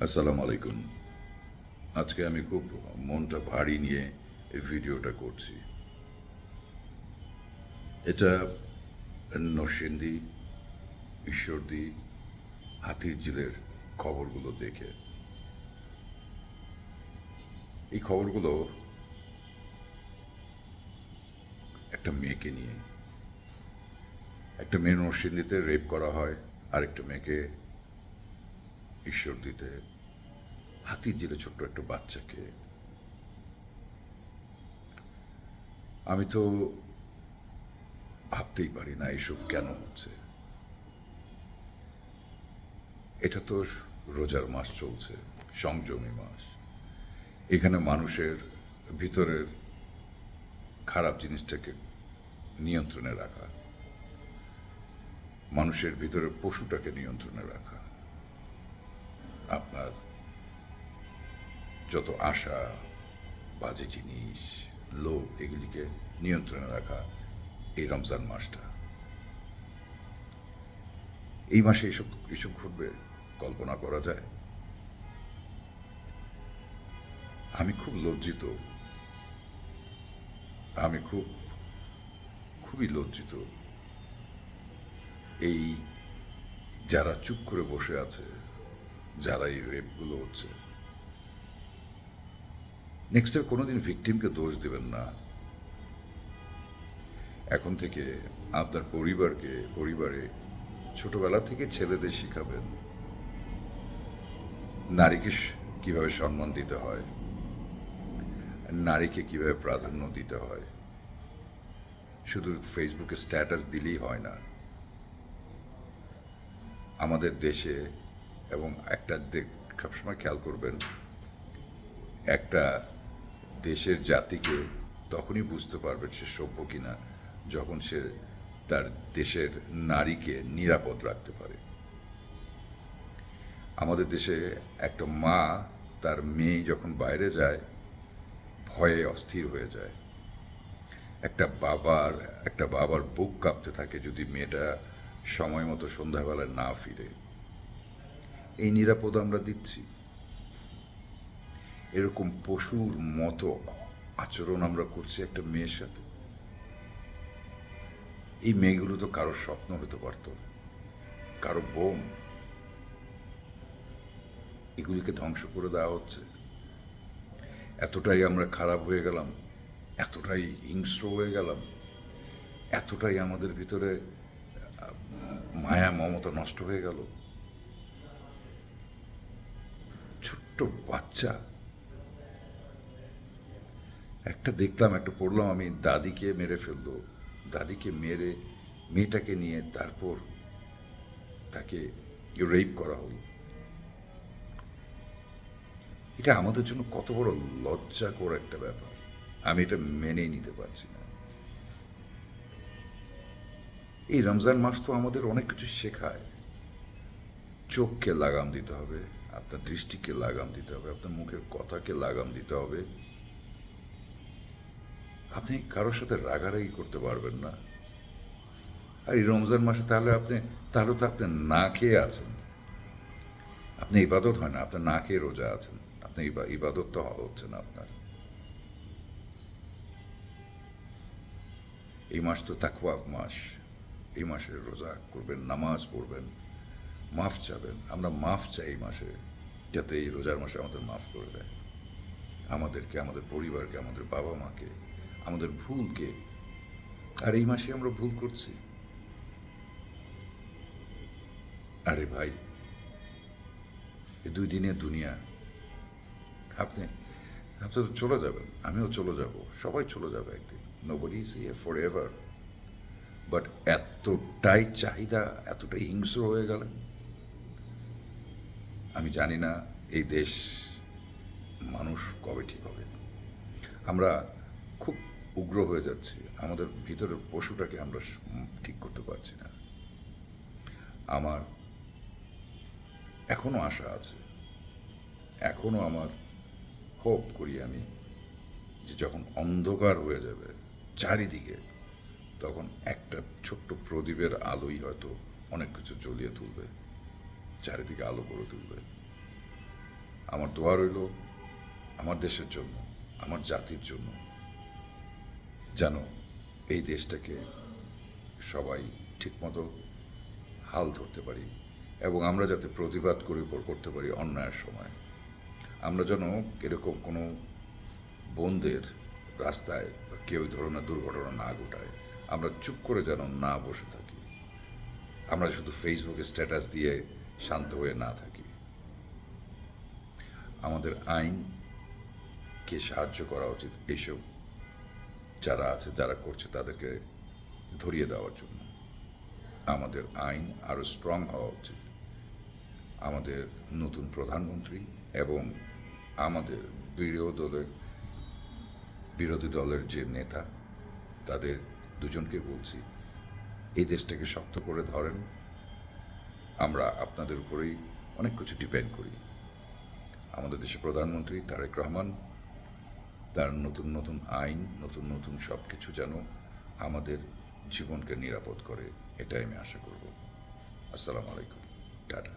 আসসালামু আলাইকুম। আজকে আমি খুব মনটা ভারী নিয়ে এই ভিডিওটা করছি। এটা নরসিংদী, ঈশ্বরদী, হাতিরঝিলের খবরগুলো দেখে। এই খবরগুলো একটা মেয়েকে নিয়ে। একটা মেয়ে নরসিংদীতে রেপ করা হয়, আরেকটা মেয়েকে ঈশ্বরদীতে, হাতিরঝিলে ছোট্ট একটা বাচ্চাকে। আমি তো ভাবতেই পারি না এসব কেন হচ্ছে। এটা তো রোজার মাস চলছে, সংযমী মাস। এখানে মানুষের ভিতরের খারাপ জিনিসটাকে নিয়ন্ত্রণে রাখা, মানুষের ভিতরের পশুটাকে নিয়ন্ত্রণে রাখা, আপনার যত আশা, বাজে জিনিস, লোভ, এগুলিকে নিয়ন্ত্রণে রাখা এই রমজান মাসটা। এই মাসে এসব এসব ঘটবে কল্পনা করা যায়? আমি খুব লজ্জিত, আমি খুবই লজ্জিত। এই যারা চুপ করে বসে আছে, যারা এই রেপগুলো হচ্ছে, নেক্সট টাইম কোনোদিন ভিকটিমকে দোষ দেবেন না। এখন থেকে আপনার পরিবারে ছোটবেলা থেকে ছেলেদের শিখাবেন নারীকে কিভাবে সম্মান দিতে হয়, নারীকে কিভাবে প্রাধান্য দিতে হয়। শুধু ফেসবুকে স্ট্যাটাস দিলেই হয় না। আমাদের দেশে এবং একটা সবসময় খেয়াল করবেন, একটা দেশের জাতিকে তখনই বুঝতে পারবেন সে সভ্য কিনা যখন সে তার দেশের নারীকে নিরাপদ রাখতে পারে। আমাদের দেশে একটা মা তার মেয়ে যখন বাইরে যায় ভয়ে অস্থির হয়ে যায়। একটা বাবার বুক কাঁপতে থাকে যদি মেয়েটা সময় মতো সন্ধ্যাবেলায় না ফিরে। এই নিরাপদ আমরা দিচ্ছি? এরকম পশুর মতো আচরণ আমরা করছি একটা মেয়ের সাথে। এই মেয়েগুলো তো কারো স্বপ্ন হতে পারত, কারো বোন। এগুলিকে ধ্বংস করে দেওয়া হচ্ছে। এতটাই আমরা খারাপ হয়ে গেলাম, এতটাই হিংস্র হয়ে গেলাম, এতটাই আমাদের ভিতরে মায়া মমতা নষ্ট হয়ে গেল। ছোট্ট বাচ্চা একটা দেখলাম, একটা পড়লাম আমি, দাদিকে মেরে ফেললো। দাদিকে মেরে মেয়েটাকে নিয়ে তারপর তাকে রেপ করা হলো। এটা আমাদের জন্য কত বড় লজ্জাকর একটা ব্যাপার। আমি এটা মেনেই নিতে পারছি না। এই রমজান মাস তো আমাদের অনেক কিছু শেখায়। চোখকে লাগাম দিতে হবে, আপনার দৃষ্টিকে লাগাম দিতে হবে, আপনার মুখের কথাকে লাগাম দিতে হবে। আপনি কারোর সাথে রাগারাগি করতে পারবেন না। আর এই রমজান মাসে তাহলে তো আপনি না খেয়ে আছেন। আপনি ইবাদত হয় না, আপনার না খেয়ে রোজা আছেন। আপনি ইবাদত তো হচ্ছে না আপনার। এই মাস তো তাকওয়া মাস। এই মাসে রোজা করবেন, নামাজ পড়বেন, মাফ চাবেন। আমরা মাফ চাই এই মাসে, যাতে এই রোজার মাসে আমাদের মাফ করে দেয়, আমাদেরকে, আমাদের পরিবারকে, আমাদের বাবা মাকে, আমাদের ভুলকে। আর এই মাসে আমরা ভুল করছি। আরে ভাই, এই 2 দিনের দুনিয়া। আপনি আপনি তো চলে যাবেন, আমিও চলে যাব, সবাই চলে যাবে একদিন। Nobody is here for ever. But এতটাই চাহিদা, এতটাই হিংস্র হয়ে গেলেন, আমি জানি না এই দেশ মানুষ কবে ঠিক হবে। আমরা খুব উগ্র হয়ে যাচ্ছি, আমাদের ভিতরের পশুটাকে আমরা ঠিক করতে পারছি না। আমার এখনো আশা আছে, এখনো আমার হোপ করি আমি, যে যখন অন্ধকার হয়ে যাবে চারিদিকে, তখন একটা ছোট্ট প্রদীপের আলোই হয়তো অনেক কিছু জ্বলিয়ে তুলবে, চারিদিকে আলো করে তুলবে। আমার দোয়া রইল আমার দেশের জন্য, আমার জাতির জন্য, যেন এই দেশটাকে সবাই ঠিকমতো হাল ধরতে পারি এবং আমরা যাতে প্রতিবাদ করতে পারি অন্যায়ের সময়। আমরা যেন এরকম কোনো বোনদের রাস্তায় বা কেউ ধরনের দুর্ঘটনা না ঘটায়, আমরা চুপ করে যেন না বসে থাকি, আমরা শুধু ফেসবুকে স্ট্যাটাস দিয়ে শান্ত হয়ে না থাকি। আমাদের আইনকে সাহায্য করা উচিত এইসব যারা আছে, যারা করছে তাদেরকে ধরিয়ে দেওয়ার জন্য। আমাদের আইন আরও স্ট্রং হওয়া উচিত। আমাদের নতুন প্রধানমন্ত্রী এবং আমাদের বিরোধী দলের যে নেতা, তাদের দুজনকে বলছি, এই দেশটাকে শক্ত করে ধরেন। আমরা আপনাদের উপরেই অনেক কিছু ডিপেন্ড করি। আমাদের দেশের প্রধানমন্ত্রী তারেক রহমান, তার নতুন নতুন আইন, নতুন নতুন সব কিছু যেন আমাদের জীবনকে নিরাপদ করে, এটাই আমি আশা করব। আসসালামু আলাইকুম, টাটা।